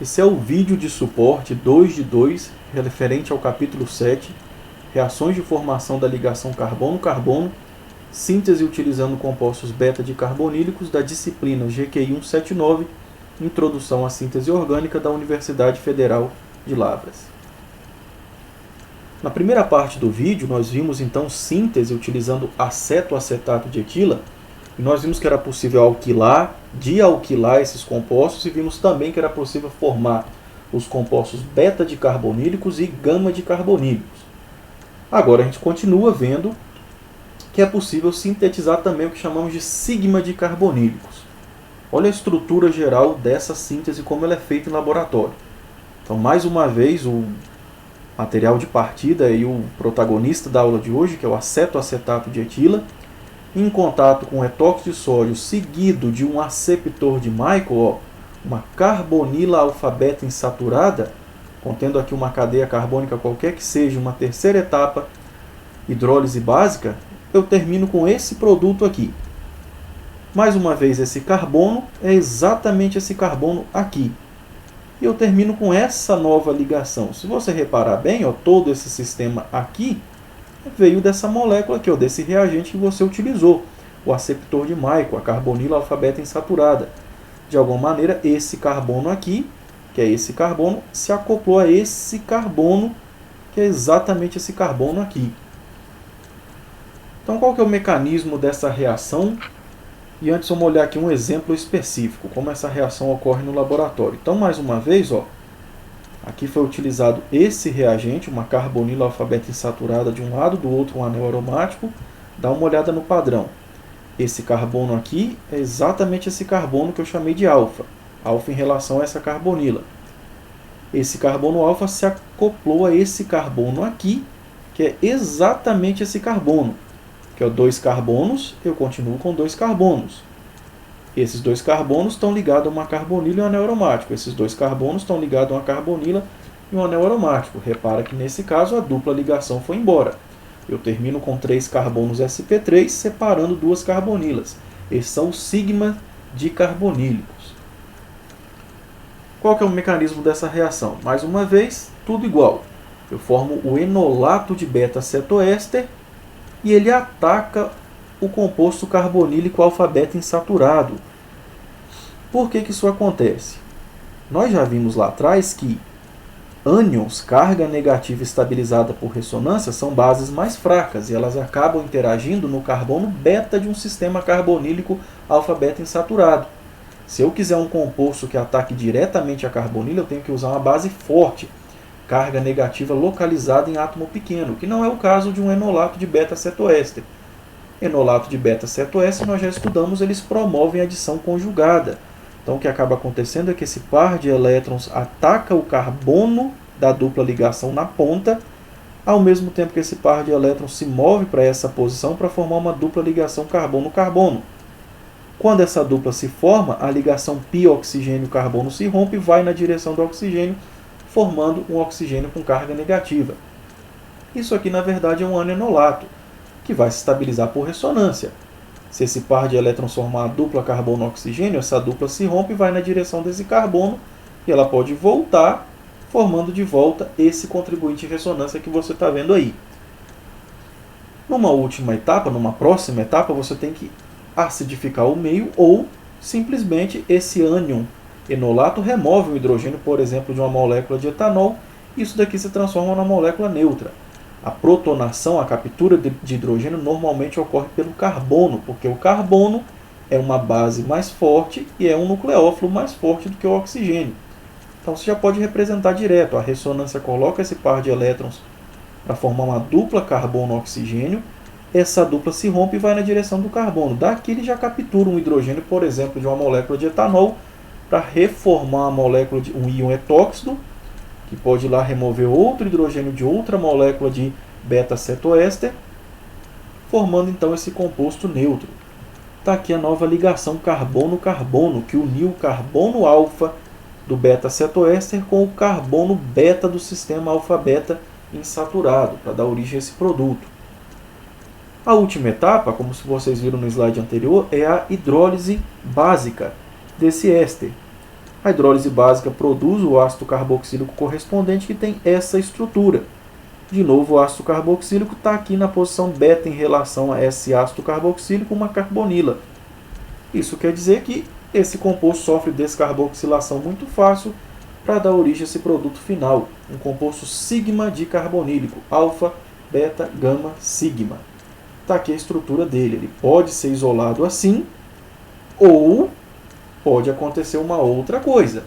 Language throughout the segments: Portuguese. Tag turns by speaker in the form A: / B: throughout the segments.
A: Esse é o vídeo de suporte 2 de 2, referente ao capítulo 7, reações de formação da ligação carbono-carbono, síntese utilizando compostos beta de carbonílicos da disciplina GQI 179, Introdução à Síntese Orgânica da Universidade Federal de Lavras. Na primeira parte do vídeo, nós vimos então síntese utilizando acetoacetato de etila, e nós vimos que era possível alquilar, dialquilar esses compostos, e vimos também que era possível formar os compostos beta de carbonílicos e gama de carbonílicos. Agora a gente continua vendo que é possível sintetizar também o que chamamos de sigma de carbonílicos. Olha a estrutura geral dessa síntese, como ela é feita em laboratório. Então, mais uma vez, o material de partida e o protagonista da aula de hoje, que é o acetoacetato de etila, em contato com etóxido de sódio seguido de um aceptor de Michael, uma carbonila alfa-beta insaturada, contendo aqui uma cadeia carbônica qualquer que seja, uma terceira etapa, hidrólise básica, eu termino com esse produto aqui. Mais uma vez, esse carbono é exatamente esse carbono aqui. E eu termino com essa nova ligação. Se você reparar bem, todo esse sistema aqui veio dessa molécula aqui, desse reagente que você utilizou, o aceptor de Michael, a carbonila alfa-beta insaturada. De alguma maneira, esse carbono aqui, que é esse carbono, se acoplou a esse carbono, que é exatamente esse carbono aqui. Então, qual que é o mecanismo dessa reação? E antes vamos olhar aqui um exemplo específico, como essa reação ocorre no laboratório. Então, mais uma vez, aqui foi utilizado esse reagente, uma carbonila alfa-beta insaturada de um lado, do outro um anel aromático. Dá uma olhada no padrão. Esse carbono aqui é exatamente esse carbono que eu chamei de alfa. Alfa em relação a essa carbonila. Esse carbono alfa se acoplou a esse carbono aqui, que é exatamente esse carbono. Que é 2 carbonos, eu continuo com 2 carbonos. Esses 2 carbonos estão ligados a uma carbonila e um anel aromático. Esses 2 carbonos estão ligados a uma carbonila e um anel aromático. Repara que nesse caso a dupla ligação foi embora. Eu termino com 3 carbonos sp3 separando 2 carbonilas. Esses são os sigma de carbonílicos. Qual que é o mecanismo dessa reação? Mais uma vez, tudo igual. Eu formo o enolato de beta-cetoéster e ele ataca o composto carbonílico alfa-beta insaturado. Por que isso acontece? Nós já vimos lá atrás que ânions, carga negativa estabilizada por ressonância, são bases mais fracas e elas acabam interagindo no carbono beta de um sistema carbonílico alfa-beta insaturado. Se eu quiser um composto que ataque diretamente a carbonila, eu tenho que usar uma base forte, carga negativa localizada em átomo pequeno, que não é o caso de um enolato de beta-cetoéster. Enolato de beta-cetoéster, nós já estudamos, eles promovem adição conjugada. Então, o que acaba acontecendo é que esse par de elétrons ataca o carbono da dupla ligação na ponta, ao mesmo tempo que esse par de elétrons se move para essa posição para formar uma dupla ligação carbono-carbono. Quando essa dupla se forma, a ligação pi-oxigênio-carbono se rompe e vai na direção do oxigênio, formando um oxigênio com carga negativa. Isso aqui, na verdade, é um anenolato, que vai se estabilizar por ressonância. Se esse par de elétrons formar a dupla carbono-oxigênio, essa dupla se rompe e vai na direção desse carbono, e ela pode voltar, formando de volta esse contribuinte de ressonância que você está vendo aí. Numa última etapa, numa próxima etapa, você tem que acidificar o meio ou, simplesmente, esse ânion enolato remove o hidrogênio, por exemplo, de uma molécula de etanol, e isso daqui se transforma numa molécula neutra. A protonação, a captura de hidrogênio, normalmente ocorre pelo carbono, porque o carbono é uma base mais forte e é um nucleófilo mais forte do que o oxigênio. Então você já pode representar direto. A ressonância coloca esse par de elétrons para formar uma dupla carbono-oxigênio. Essa dupla se rompe e vai na direção do carbono. Daqui ele já captura um hidrogênio, por exemplo, de uma molécula de etanol, para reformar a molécula de um íon etóxido, que pode ir lá remover outro hidrogênio de outra molécula de beta-cetoéster, formando então esse composto neutro. Está aqui a nova ligação carbono-carbono, que uniu o carbono alfa do beta-cetoéster com o carbono beta do sistema alfa-beta insaturado, para dar origem a esse produto. A última etapa, como vocês viram no slide anterior, é a hidrólise básica desse éster. A hidrólise básica produz o ácido carboxílico correspondente, que tem essa estrutura. De novo, o ácido carboxílico está aqui na posição beta em relação a esse ácido carboxílico, uma carbonila. Isso quer dizer que esse composto sofre descarboxilação muito fácil para dar origem a esse produto final, um composto sigma dicarbonílico, alfa, beta, gama, sigma. Está aqui a estrutura dele. Ele pode ser isolado assim, ou pode acontecer uma outra coisa.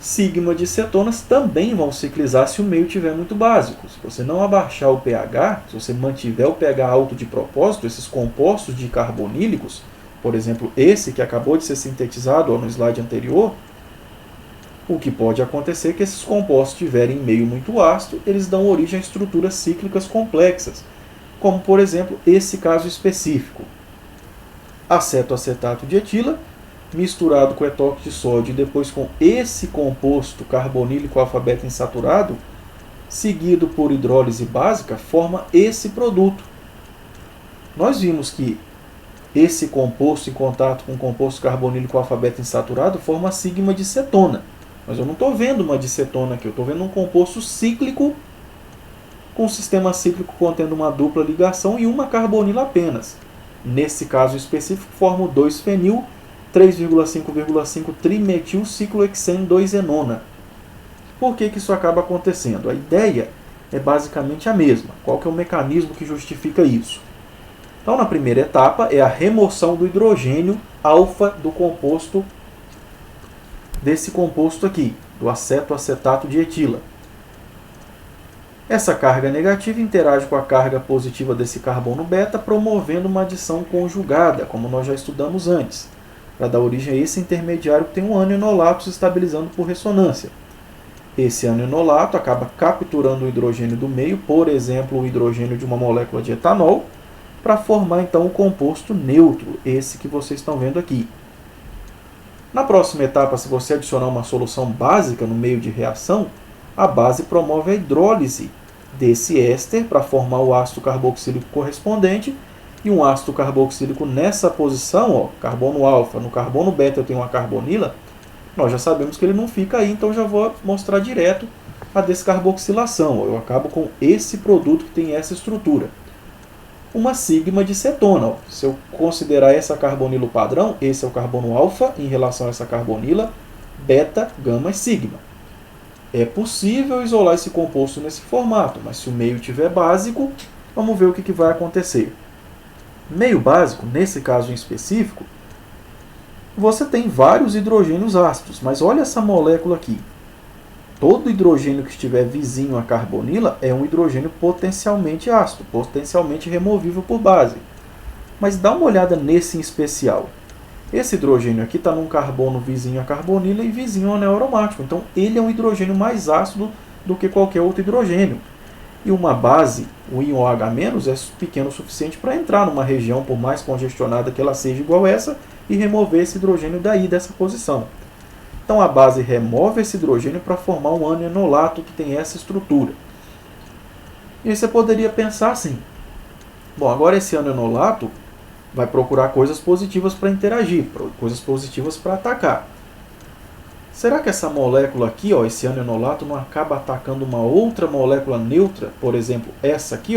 A: Sigma de cetonas também vão ciclizar se o meio estiver muito básico. Se você não abaixar o pH, se você mantiver o pH alto de propósito, esses compostos dicarbonílicos, por exemplo, esse que acabou de ser sintetizado no slide anterior, o que pode acontecer é que esses compostos estiverem em meio muito ácido, eles dão origem a estruturas cíclicas complexas, como, por exemplo, esse caso específico. Acetoacetato de etila, misturado com etóxido de sódio e depois com esse composto carbonílico alfa-beta insaturado, seguido por hidrólise básica, forma esse produto. Nós vimos que esse composto em contato com o composto carbonílico alfa-beta insaturado forma a sigma de cetona. Mas eu não estou vendo uma dicetona aqui, eu estou vendo um composto cíclico com um sistema cíclico contendo uma dupla ligação e uma carbonila apenas. Nesse caso específico, forma o 2-fenil 3,5,5 trimetil ciclohexeno 2-enona. Por que isso acaba acontecendo? A ideia é basicamente a mesma. Qual que é o mecanismo que justifica isso? Então, na primeira etapa, é a remoção do hidrogênio alfa do composto, desse composto aqui, do acetoacetato de etila. Essa carga negativa interage com a carga positiva desse carbono beta, promovendo uma adição conjugada, como nós já estudamos antes, para dar origem a esse intermediário que tem um ânion enolato se estabilizando por ressonância. Esse ânion enolato acaba capturando o hidrogênio do meio, por exemplo, o hidrogênio de uma molécula de etanol, para formar então o composto neutro, esse que vocês estão vendo aqui. Na próxima etapa, se você adicionar uma solução básica no meio de reação, a base promove a hidrólise desse éster para formar o ácido carboxílico correspondente, e um ácido carboxílico nessa posição, carbono alfa, no carbono beta eu tenho uma carbonila, nós já sabemos que ele não fica aí, então já vou mostrar direto a descarboxilação. Eu acabo com esse produto que tem essa estrutura. Uma sigma de cetona. Se eu considerar essa carbonila o padrão, esse é o carbono alfa em relação a essa carbonila, beta, gama e sigma. É possível isolar esse composto nesse formato, mas se o meio estiver básico, vamos ver o que vai acontecer. Meio básico, nesse caso em específico, você tem vários hidrogênios ácidos, mas olha essa molécula aqui. Todo hidrogênio que estiver vizinho à carbonila é um hidrogênio potencialmente ácido, potencialmente removível por base. Mas dá uma olhada nesse em especial. Esse hidrogênio aqui está num carbono vizinho à carbonila e vizinho ao anel aromático. Então ele é um hidrogênio mais ácido do que qualquer outro hidrogênio. E uma base, o íon OH-, é pequeno o suficiente para entrar numa região, por mais congestionada que ela seja igual essa, e remover esse hidrogênio daí, dessa posição. Então a base remove esse hidrogênio para formar um ânion enolato que tem essa estrutura. E aí você poderia pensar assim, bom, agora esse ânion enolato vai procurar coisas positivas para interagir, coisas positivas para atacar. Será que essa molécula aqui, esse ânion enolato, não acaba atacando uma outra molécula neutra, por exemplo, essa aqui,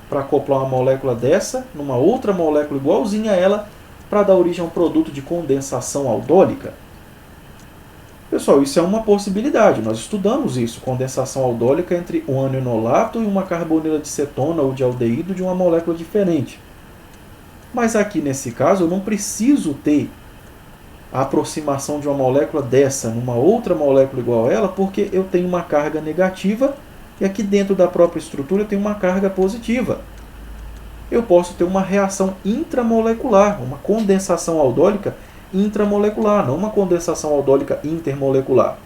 A: para acoplar uma molécula dessa numa outra molécula igualzinha a ela, para dar origem a um produto de condensação aldólica? Pessoal, isso é uma possibilidade, nós estudamos isso, condensação aldólica entre um ânion enolato e uma carbonila de cetona ou de aldeído de uma molécula diferente. Mas aqui nesse caso eu não preciso ter a aproximação de uma molécula dessa numa outra molécula igual a ela, porque eu tenho uma carga negativa e aqui dentro da própria estrutura eu tenho uma carga positiva. Eu posso ter uma reação intramolecular, uma condensação aldólica intramolecular, não uma condensação aldólica intermolecular.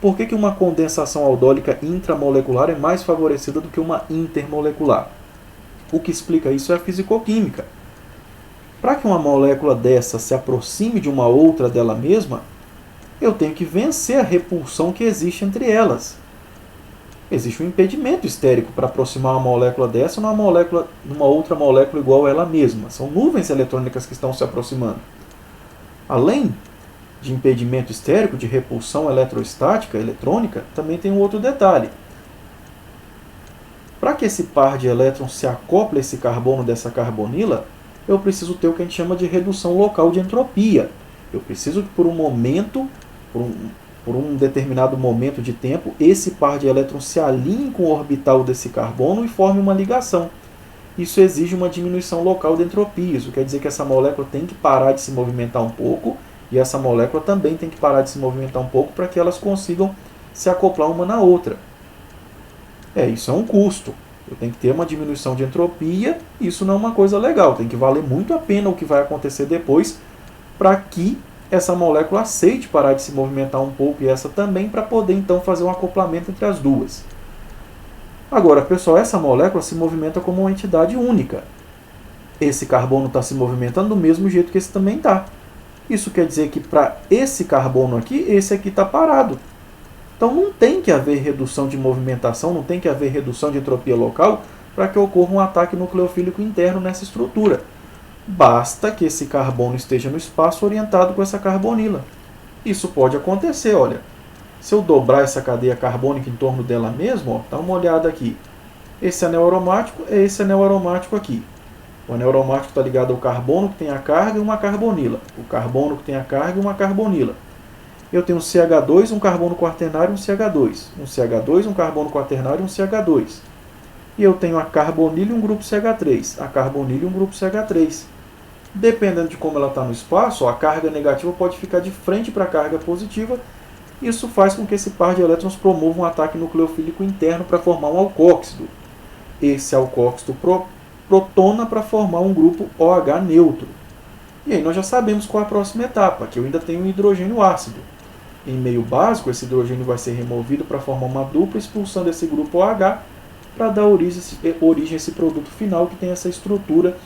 A: Por que uma condensação aldólica intramolecular é mais favorecida do que uma intermolecular? O que explica isso é a fisicoquímica. Para que uma molécula dessa se aproxime de uma outra dela mesma, eu tenho que vencer a repulsão que existe entre elas. Existe um impedimento estérico para aproximar uma molécula dessa numa outra molécula igual a ela mesma. São nuvens eletrônicas que estão se aproximando. Além de impedimento estérico, de repulsão eletrostática, eletrônica, também tem um outro detalhe. Para que esse par de elétrons se acople a esse carbono dessa carbonila, eu preciso ter o que a gente chama de redução local de entropia. Eu preciso que por um momento, por um determinado momento de tempo, esse par de elétrons se alinhe com o orbital desse carbono e forme uma ligação. Isso exige uma diminuição local de entropia. Isso quer dizer que essa molécula tem que parar de se movimentar um pouco e essa molécula também tem que parar de se movimentar um pouco para que elas consigam se acoplar uma na outra. Isso é um custo. Eu tenho que ter uma diminuição de entropia, isso não é uma coisa legal. Tem que valer muito a pena o que vai acontecer depois para que essa molécula aceite parar de se movimentar um pouco e essa também, para poder então fazer um acoplamento entre as duas. Agora, pessoal, essa molécula se movimenta como uma entidade única. Esse carbono está se movimentando do mesmo jeito que esse também está. Isso quer dizer que para esse carbono aqui, esse aqui está parado. Então não tem que haver redução de movimentação, não tem que haver redução de entropia local para que ocorra um ataque nucleofílico interno nessa estrutura. Basta que esse carbono esteja no espaço orientado com essa carbonila. Isso pode acontecer, olha. Se eu dobrar essa cadeia carbônica em torno dela mesmo, dá uma olhada aqui. Esse anel aromático é esse anel aromático aqui. O anel aromático está ligado ao carbono que tem a carga e uma carbonila. O carbono que tem a carga e uma carbonila. Eu tenho um CH2, um carbono quaternário e um CH2. Um CH2, um carbono quaternário e um CH2. E eu tenho a carbonila e um grupo CH3. A carbonila e um grupo CH3. Dependendo de como ela está no espaço, a carga negativa pode ficar de frente para a carga positiva. Isso faz com que esse par de elétrons promova um ataque nucleofílico interno para formar um alcóxido. Esse alcóxido protona para formar um grupo OH neutro. E aí nós já sabemos qual é a próxima etapa, que eu ainda tenho um hidrogênio ácido. Em meio básico, esse hidrogênio vai ser removido para formar uma dupla, expulsando esse grupo OH para dar origem a esse produto final que tem essa estrutura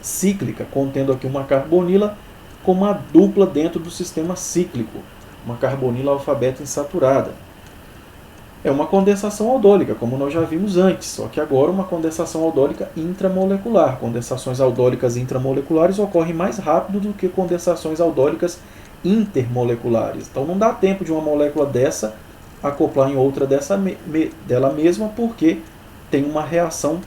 A: cíclica, contendo aqui uma carbonila com uma dupla dentro do sistema cíclico, uma carbonila alfa-beta insaturada. É uma condensação aldólica, como nós já vimos antes, só que agora uma condensação aldólica intramolecular. Condensações aldólicas intramoleculares ocorrem mais rápido do que condensações aldólicas intermoleculares. Então não dá tempo de uma molécula dessa acoplar em outra dela mesma, porque tem uma reação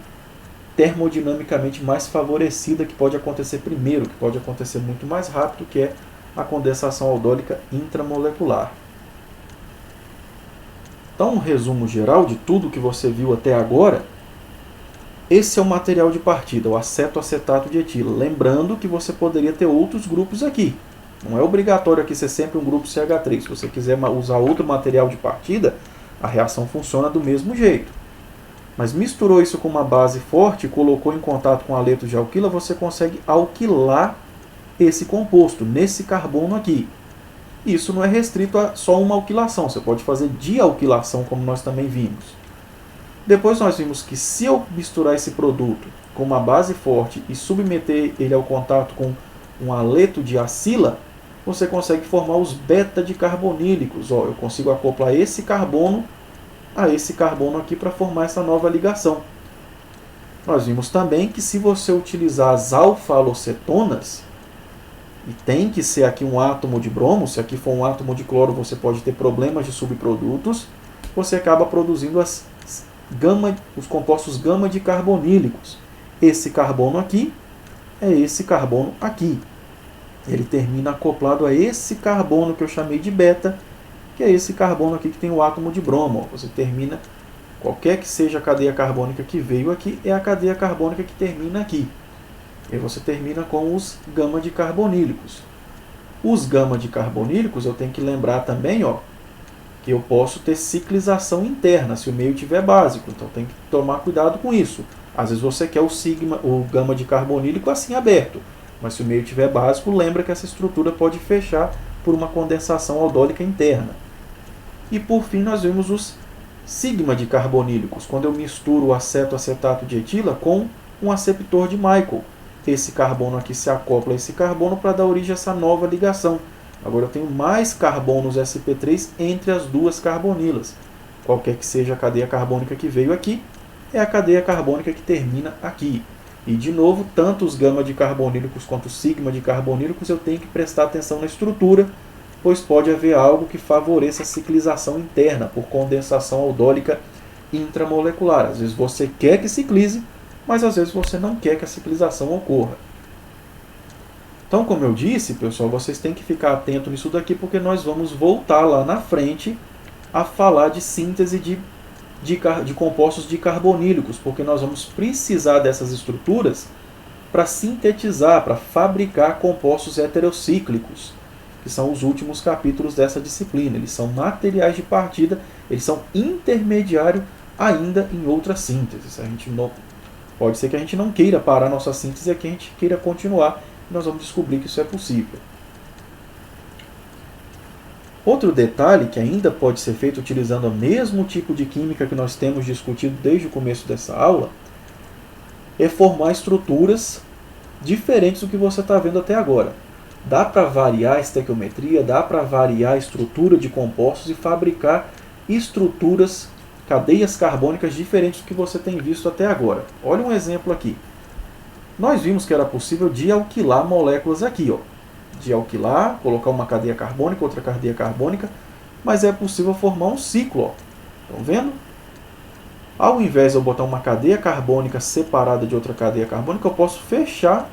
A: termodinamicamente mais favorecida que pode acontecer primeiro, que pode acontecer muito mais rápido, que é a condensação aldólica intramolecular. Então, um resumo geral de tudo que você viu até agora. Esse é o material de partida, o acetoacetato de etila. Lembrando que você poderia ter outros grupos aqui. Não é obrigatório aqui ser sempre um grupo CH3. Se você quiser usar outro material de partida, a reação funciona do mesmo jeito. Mas misturou isso com uma base forte e colocou em contato com haleto de alquila, você consegue alquilar esse composto, nesse carbono aqui. Isso não é restrito a só uma alquilação, você pode fazer dialquilação, como nós também vimos. Depois nós vimos que se eu misturar esse produto com uma base forte e submeter ele ao contato com um haleto de acila, você consegue formar os beta-dicarbonílicos. Eu consigo acoplar esse carbono a esse carbono aqui para formar essa nova ligação. Nós vimos também que se você utilizar as alfa-halocetonas, e tem que ser aqui um átomo de bromo, se aqui for um átomo de cloro você pode ter problemas de subprodutos, você acaba produzindo os compostos gama-dicarbonílicos. Esse carbono aqui é esse carbono aqui. Ele termina acoplado a esse carbono que eu chamei de beta, que é esse carbono aqui que tem o átomo de bromo. Você termina, qualquer que seja a cadeia carbônica que veio aqui, é a cadeia carbônica que termina aqui. E você termina com os gama-dicarbonílicos. Os gama-dicarbonílicos, eu tenho que lembrar também, que eu posso ter ciclização interna, se o meio tiver básico. Então tem que tomar cuidado com isso. Às vezes você quer o gama-dicarbonílico assim aberto. Mas se o meio tiver básico, lembra que essa estrutura pode fechar por uma condensação aldólica interna. E por fim nós vemos os sigma-dicarbonílicos, quando eu misturo o acetoacetato de etila com um aceptor de Michael. Esse carbono aqui se acopla a esse carbono para dar origem a essa nova ligação. Agora eu tenho mais carbonos sp3 entre as duas carbonilas. Qualquer que seja a cadeia carbônica que veio aqui, é a cadeia carbônica que termina aqui. E de novo, tanto os gama-dicarbonílicos quanto os sigma-dicarbonílicos eu tenho que prestar atenção na estrutura, pois pode haver algo que favoreça a ciclização interna por condensação aldólica intramolecular. Às vezes você quer que ciclize, mas às vezes você não quer que a ciclização ocorra. Então, como eu disse, pessoal, vocês têm que ficar atento nisso daqui, porque nós vamos voltar lá na frente a falar de síntese de compostos dicarbonílicos, porque nós vamos precisar dessas estruturas para sintetizar, para fabricar compostos heterocíclicos, que são os últimos capítulos dessa disciplina. Eles são materiais de partida, eles são intermediário ainda em outras sínteses. Pode ser que a gente não queira parar nossa síntese aqui, a gente queira continuar, e nós vamos descobrir que isso é possível. Outro detalhe que ainda pode ser feito utilizando o mesmo tipo de química que nós temos discutido desde o começo dessa aula é formar estruturas diferentes do que você está vendo até agora. Dá para variar a estequiometria, dá para variar a estrutura de compostos e fabricar estruturas, cadeias carbônicas diferentes do que você tem visto até agora. Olha um exemplo aqui. Nós vimos que era possível dialquilar moléculas aqui, ó. Dialquilar, colocar uma cadeia carbônica, outra cadeia carbônica, mas é possível formar um ciclo, ó. Estão vendo? Ao invés de eu botar uma cadeia carbônica separada de outra cadeia carbônica, eu posso fechar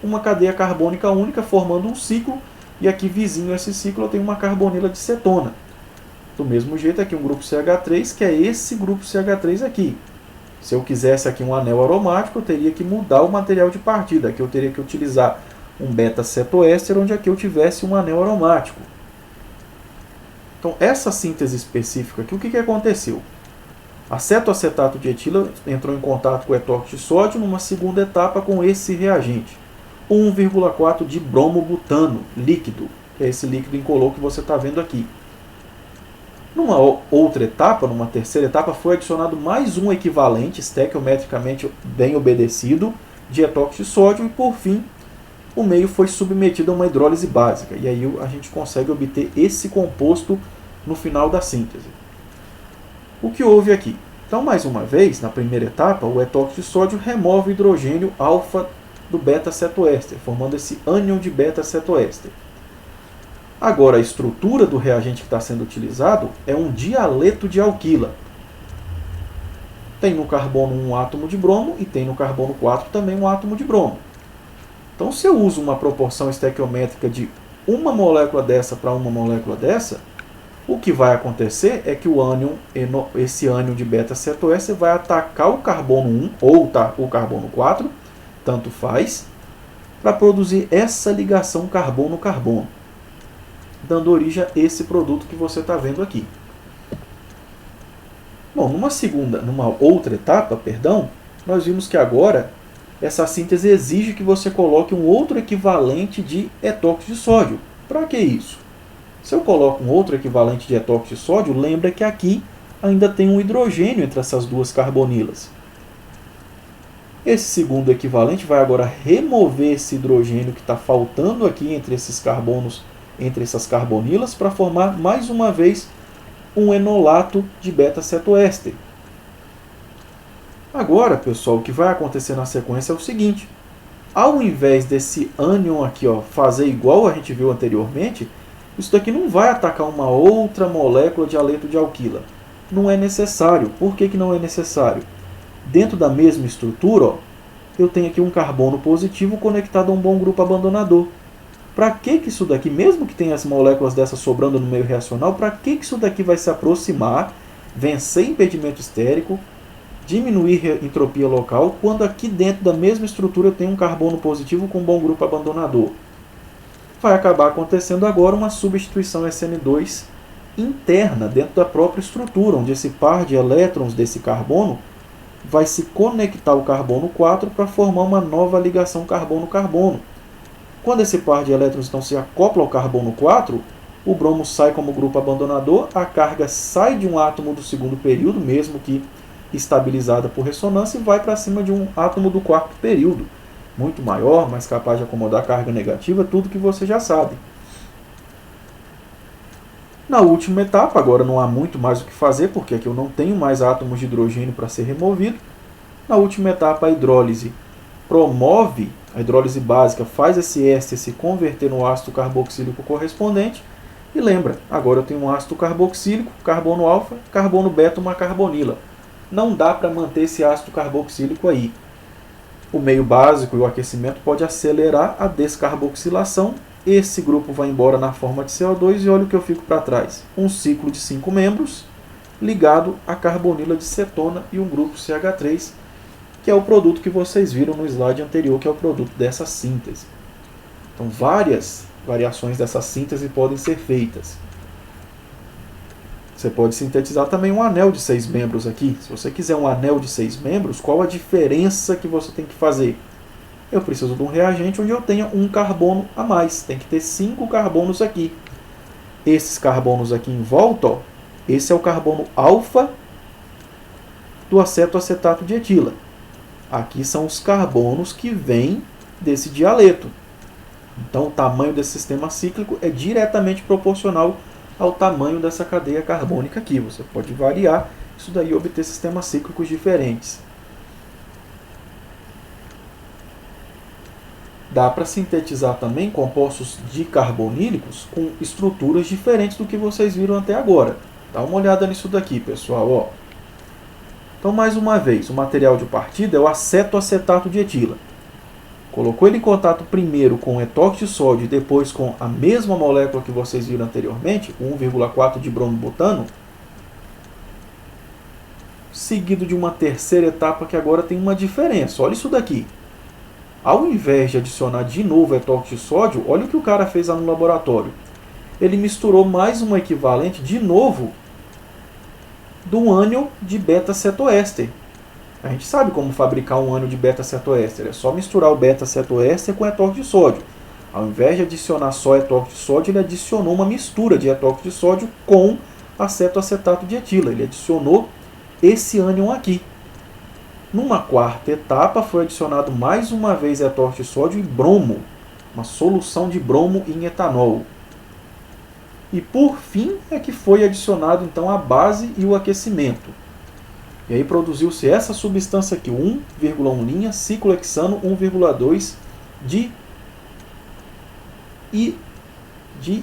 A: uma cadeia carbônica única formando um ciclo, e aqui vizinho a esse ciclo eu tenho uma carbonila de cetona. Do mesmo jeito aqui um grupo CH3, que é esse grupo CH3 aqui. Se eu quisesse aqui um anel aromático, eu teria que mudar o material de partida. Aqui eu teria que utilizar um beta-cetoéster, onde aqui eu tivesse um anel aromático. Então, essa síntese específica aqui, o que aconteceu? Acetoacetato de etila entrou em contato com o etóxido de sódio numa segunda etapa com esse reagente. 1,4 de bromobutano líquido, que é esse líquido incolor que você está vendo aqui. Numa outra etapa, numa terceira etapa, foi adicionado mais um equivalente, estequiometricamente bem obedecido, de etóxido de sódio, e por fim, o meio foi submetido a uma hidrólise básica. E aí a gente consegue obter esse composto no final da síntese. O que houve aqui? Então, mais uma vez, na primeira etapa, o etóxido de sódio remove o hidrogênio alfa do beta-cetoéster, formando esse ânion de beta-cetoéster. Agora, a estrutura do reagente que está sendo utilizado é um dialeto de alquila. Tem no carbono um átomo de bromo e tem no carbono 4 também um átomo de bromo. Então, se eu uso uma proporção estequiométrica de uma molécula dessa para uma molécula dessa, o que vai acontecer é que esse ânion de beta-cetoéster vai atacar o carbono 1 ou o carbono 4, tanto faz, para produzir essa ligação carbono-carbono, dando origem a esse produto que você está vendo aqui. Bom, numa outra etapa, nós vimos que agora essa síntese exige que você coloque um outro equivalente de etóxido de sódio. Para que isso? Se eu coloco um outro equivalente de etóxido de sódio, lembra que aqui ainda tem um hidrogênio entre essas duas carbonilas. Esse segundo equivalente vai agora remover esse hidrogênio que está faltando aqui entre esses carbonos, entre essas carbonilas, para formar mais uma vez um enolato de beta-cetoéster. Agora, pessoal, o que vai acontecer na sequência é o seguinte: ao invés desse ânion aqui, ó, fazer igual a gente viu anteriormente, isso daqui não vai atacar uma outra molécula de aleto de alquila. Não é necessário. Por que não é necessário? Dentro da mesma estrutura, ó, eu tenho aqui um carbono positivo conectado a um bom grupo abandonador. Para que isso daqui, mesmo que tenha as moléculas dessas sobrando no meio reacional, para que isso daqui vai se aproximar, vencer impedimento estérico, diminuir a entropia local, quando aqui dentro da mesma estrutura eu tenho um carbono positivo com um bom grupo abandonador? Vai acabar acontecendo agora uma substituição SN2 interna dentro da própria estrutura, onde esse par de elétrons desse carbono vai se conectar ao carbono 4 para formar uma nova ligação carbono-carbono. Quando esse par de elétrons então se acopla ao carbono 4, o bromo sai como grupo abandonador, a carga sai de um átomo do segundo período, mesmo que estabilizada por ressonância, e vai para cima de um átomo do quarto período, muito maior, mais capaz de acomodar carga negativa, tudo que você já sabe. Na última etapa, agora não há muito mais o que fazer, porque aqui eu não tenho mais átomos de hidrogênio para ser removido. Na última etapa, a hidrólise promove, a hidrólise básica faz esse éster se converter no ácido carboxílico correspondente, E lembra, agora eu tenho um ácido carboxílico, carbono alfa, carbono beta, uma carbonila. Não dá para manter esse ácido carboxílico aí. O meio básico e o aquecimento pode acelerar a descarboxilação. Esse grupo vai embora na forma de CO2 e olha o que eu fico para trás. Um ciclo de 5 membros ligado à carbonila de cetona e um grupo CH3, que é o produto que vocês viram no slide anterior, que é o produto dessa síntese. Então, várias variações dessa síntese podem ser feitas. Você pode sintetizar também um anel de 6 membros aqui. Se você quiser um anel de 6 membros, qual a diferença que você tem que fazer? Eu preciso de um reagente onde eu tenha um carbono a mais. Tem que ter 5 carbonos aqui. Esses carbonos aqui em volta, ó, esse é o carbono alfa do acetoacetato de etila. Aqui são os carbonos que vêm desse dialeto. Então, o tamanho desse sistema cíclico é diretamente proporcional ao tamanho dessa cadeia carbônica aqui. Você pode variar isso daí e obter sistemas cíclicos diferentes. Dá para sintetizar também compostos dicarbonílicos com estruturas diferentes do que vocês viram até agora. Dá uma olhada nisso daqui, pessoal. Ó. Então, mais uma vez, o material de partida é o acetoacetato de etila. Colocou ele em contato primeiro com o etóxido de sódio e depois com a mesma molécula que vocês viram anteriormente, o 1,4 de bromobutano, seguido de uma terceira etapa que agora tem uma diferença. Olha isso daqui. Ao invés de adicionar de novo etóxido de sódio, olha o que o cara fez lá no laboratório. Ele misturou mais um equivalente de novo do ânion de beta-cetoéster. A gente sabe como fabricar um ânion de beta-cetoéster. É só misturar o beta-cetoéster com etóxido de sódio. Ao invés de adicionar só etóxido de sódio, ele adicionou uma mistura de etóxido de sódio com acetoacetato de etila. Ele adicionou esse ânion aqui. Numa quarta etapa, foi adicionado mais uma vez etóxido de sódio e bromo, uma solução de bromo em etanol. E por fim é que foi adicionado então a base e o aquecimento. E aí produziu-se essa substância aqui, 1,1 linha, ciclohexano 1,2 de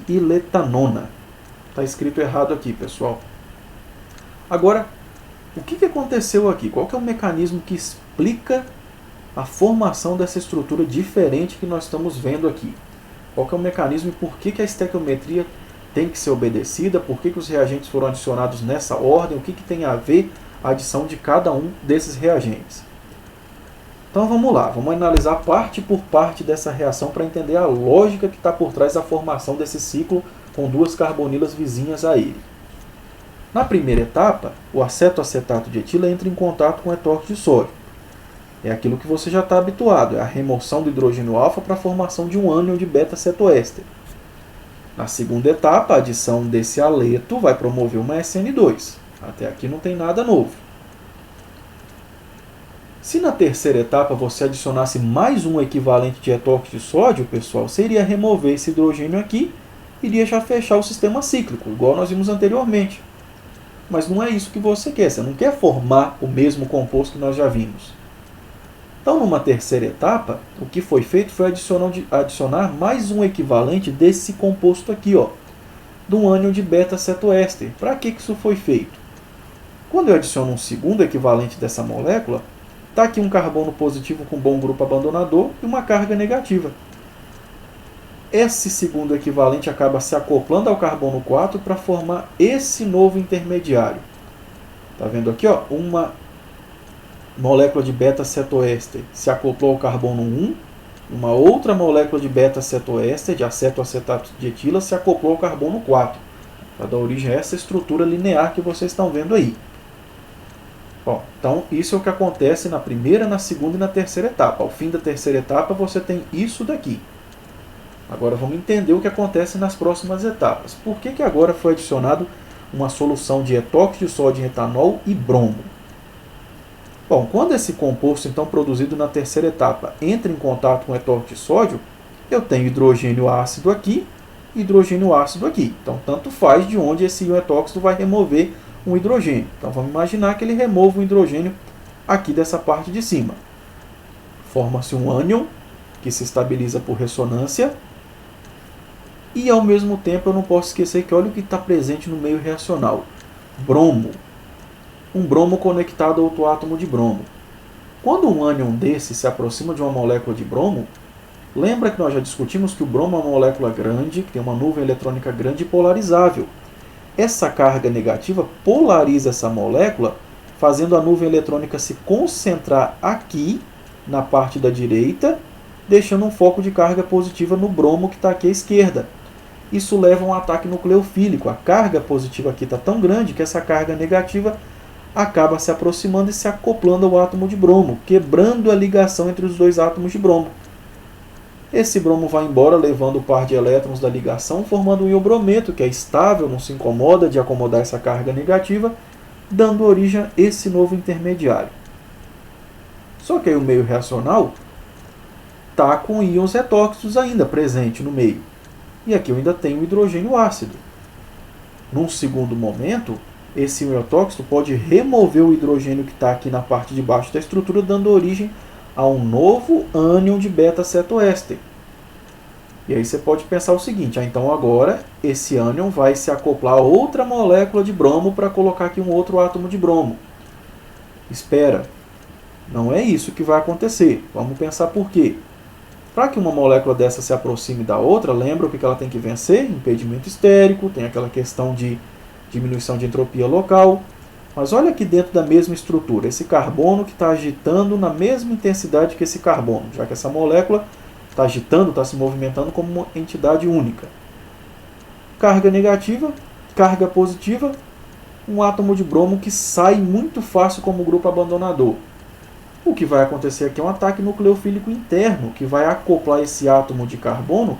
A: iletanona. Está escrito errado aqui, pessoal. Agora, o que aconteceu aqui? Qual que é o mecanismo que explica a formação dessa estrutura diferente que nós estamos vendo aqui? Qual que é o mecanismo e por que a estequiometria tem que ser obedecida? Por que os reagentes foram adicionados nessa ordem? O que tem a ver a adição de cada um desses reagentes? Então vamos lá, vamos analisar parte por parte dessa reação para entender a lógica que está por trás da formação desse ciclo com duas carbonilas vizinhas a ele. Na primeira etapa, o acetoacetato de etila entra em contato com o etóxido de sódio. É aquilo que você já está habituado, é a remoção do hidrogênio alfa para a formação de um ânion de beta-cetoéster. Na segunda etapa, a adição desse aleto vai promover uma SN2. Até aqui não tem nada novo. Se na terceira etapa você adicionasse mais um equivalente de etóxido de sódio, pessoal, você iria remover esse hidrogênio aqui e iria já fechar o sistema cíclico, igual nós vimos anteriormente. Mas não é isso que você quer, você não quer formar o mesmo composto que nós já vimos. Então, numa terceira etapa, o que foi feito foi adicionar mais um equivalente desse composto aqui, ó, do ânion de beta-cetoéster. Para que isso foi feito? Quando eu adiciono um segundo equivalente dessa molécula, está aqui um carbono positivo com bom grupo abandonador e uma carga negativa. Esse segundo equivalente acaba se acoplando ao carbono 4 para formar esse novo intermediário. Está vendo aqui? Ó, uma molécula de beta-cetoéster se acoplou ao carbono 1, uma outra molécula de beta-cetoéster, de acetoacetato de etila, se acoplou ao carbono 4, para dar origem a essa estrutura linear que vocês estão vendo aí. Bom, então isso é o que acontece na primeira, na segunda e na terceira etapa. Ao fim da terceira etapa você tem isso daqui. Agora vamos entender o que acontece nas próximas etapas. Por que agora foi adicionado uma solução de etóxido de sódio em etanol e bromo? Bom, quando esse composto então produzido na terceira etapa entra em contato com o etóxido de sódio, eu tenho hidrogênio ácido aqui e hidrogênio ácido aqui. Então tanto faz de onde esse íon etóxido vai remover um hidrogênio. Então vamos imaginar que ele remova o hidrogênio aqui dessa parte de cima. Forma-se um ânion que se estabiliza por ressonância. E ao mesmo tempo eu não posso esquecer que olha o que está presente no meio reacional. Bromo. Um bromo conectado a outro átomo de bromo. Quando um ânion desse se aproxima de uma molécula de bromo, lembra que nós já discutimos que o bromo é uma molécula grande, que tem uma nuvem eletrônica grande e polarizável. Essa carga negativa polariza essa molécula, fazendo a nuvem eletrônica se concentrar aqui, na parte da direita, deixando um foco de carga positiva no bromo que está aqui à esquerda. Isso leva a um ataque nucleofílico. A carga positiva aqui está tão grande que essa carga negativa acaba se aproximando e se acoplando ao átomo de bromo, quebrando a ligação entre os dois átomos de bromo. Esse bromo vai embora, levando o par de elétrons da ligação, formando um iobrometo, que é estável, não se incomoda de acomodar essa carga negativa, dando origem a esse novo intermediário. Só que aí o meio reacional está com íons retóxicos ainda presente no meio. E aqui eu ainda tenho hidrogênio ácido. Num segundo momento, esse íon tóxico pode remover o hidrogênio que está aqui na parte de baixo da estrutura, dando origem a um novo ânion de beta-cetoéster. E aí você pode pensar o seguinte, então agora esse ânion vai se acoplar a outra molécula de bromo para colocar aqui um outro átomo de bromo. Espera, não é isso que vai acontecer. Vamos pensar por quê. Para que uma molécula dessa se aproxime da outra, lembra o que ela tem que vencer? Impedimento estérico, tem aquela questão de diminuição de entropia local. Mas olha aqui dentro da mesma estrutura, esse carbono que está agitando na mesma intensidade que esse carbono, já que essa molécula está agitando, está se movimentando como uma entidade única. Carga negativa, carga positiva, um átomo de bromo que sai muito fácil como grupo abandonador. O que vai acontecer aqui é um ataque nucleofílico interno, que vai acoplar esse átomo de carbono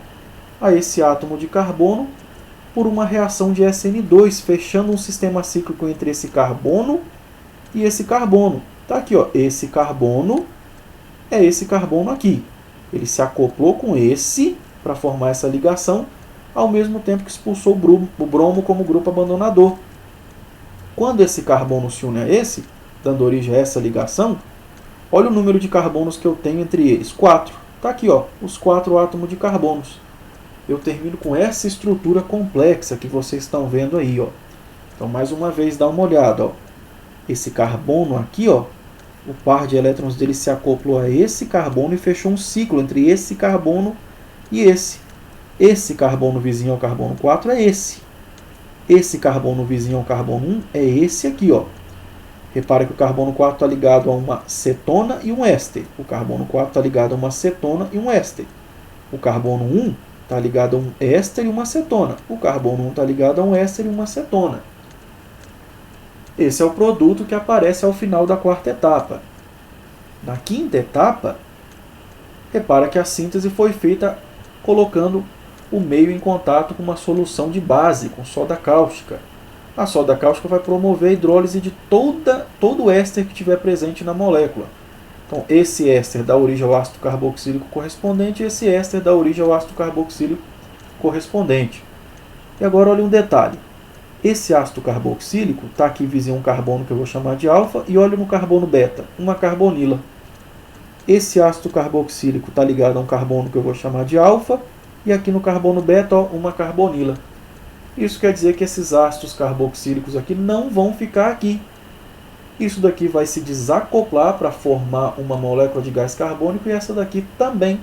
A: a esse átomo de carbono por uma reação de SN2, fechando um sistema cíclico entre esse carbono e esse carbono. Está aqui, ó, esse carbono é esse carbono aqui. Ele se acoplou com esse para formar essa ligação, ao mesmo tempo que expulsou o bromo como grupo abandonador. Quando esse carbono se une a esse, dando origem a essa ligação, olha o número de carbonos que eu tenho entre eles, 4. Está aqui, ó, os 4 átomos de carbonos. Eu termino com essa estrutura complexa que vocês estão vendo aí, ó. Então, mais uma vez, dá uma olhada, ó. Esse carbono aqui, ó, o par de elétrons dele se acoplou a esse carbono e fechou um ciclo entre esse carbono e esse. Esse carbono vizinho ao carbono 4 é esse. Esse carbono vizinho ao carbono 1 é esse aqui, ó. Repara que o carbono 4 está ligado a uma cetona e um éster. O carbono 4 está ligado a uma cetona e um éster. O carbono 1 está ligado a um éster e uma cetona. O carbono 1 está ligado a um éster e uma cetona. Esse é o produto que aparece ao final da quarta etapa. Na quinta etapa, repara que a síntese foi feita colocando o meio em contato com uma solução de base, com soda cáustica. A soda cáustica vai promover a hidrólise de todo o éster que estiver presente na molécula. Então, esse éster dá origem ao ácido carboxílico correspondente e esse éster dá origem ao ácido carboxílico correspondente. E agora olha um detalhe. Esse ácido carboxílico está aqui vizinho a um carbono que eu vou chamar de alfa e olha no carbono beta, uma carbonila. Esse ácido carboxílico está ligado a um carbono que eu vou chamar de alfa e aqui no carbono beta, ó, uma carbonila. Isso quer dizer que esses ácidos carboxílicos aqui não vão ficar aqui. Isso daqui vai se desacoplar para formar uma molécula de gás carbônico e essa daqui também,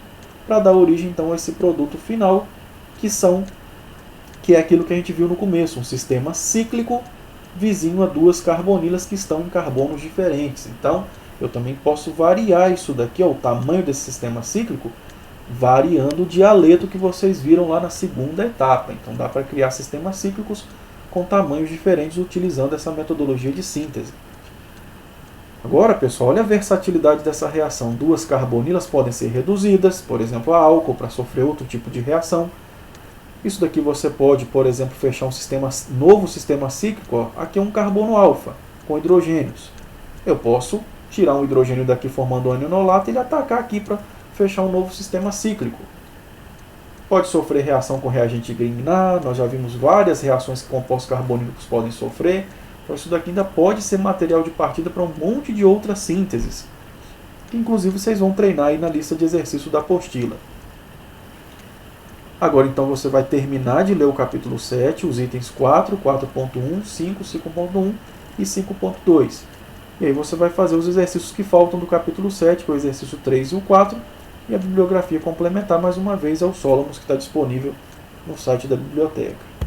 A: para dar origem então a esse produto final, que é aquilo que a gente viu no começo, um sistema cíclico vizinho a duas carbonilas que estão em carbonos diferentes. Então, eu também posso variar isso daqui, ó, o tamanho desse sistema cíclico, variando o dialeto que vocês viram lá na segunda etapa. Então, dá para criar sistemas cíclicos com tamanhos diferentes utilizando essa metodologia de síntese. Agora, pessoal, olha a versatilidade dessa reação. Duas carbonilas podem ser reduzidas, por exemplo, a álcool, para sofrer outro tipo de reação. Isso daqui você pode, por exemplo, fechar um novo sistema cíclico. Ó. Aqui é um carbono alfa, com hidrogênios. Eu posso tirar um hidrogênio daqui formando um anionolato e ele atacar aqui para fechar um novo sistema cíclico. Pode sofrer reação com reagente Grignard. Nós já vimos várias reações que compostos carbonílicos podem sofrer. Então isso daqui ainda pode ser material de partida para um monte de outras sínteses, que inclusive vocês vão treinar aí na lista de exercício da apostila. Agora então você vai terminar de ler o capítulo 7, os itens 4, 4.1, 5, 5.1 e 5.2. E aí você vai fazer os exercícios que faltam do capítulo 7, que é o exercício 3 e o 4, e a bibliografia complementar mais uma vez ao Solomos, que está disponível no site da biblioteca.